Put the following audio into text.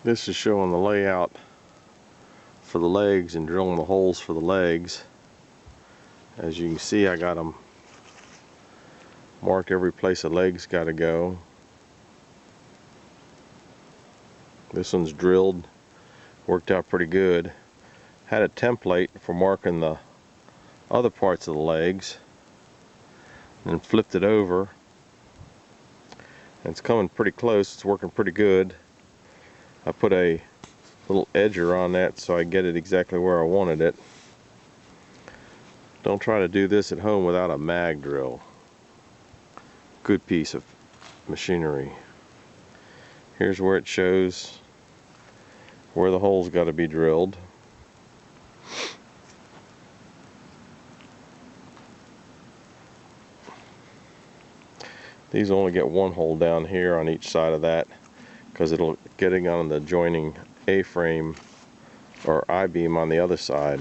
This is showing the layout for the legs and drilling the holes for the legs. As you can see, I got them marked every place the legs got to go. This one's drilled, worked out pretty good. Had a template for marking the other parts of the legs, and flipped it over. And it's coming pretty close, it's working pretty good. I put a little edger on that so I get it exactly where I wanted it. Don't try to do this at home without a mag drill. Good piece of machinery. Here's where it shows where the holes got to be drilled. These only get one hole down here on each side of that because it'll getting on the joining A-frame or I-beam on the other side.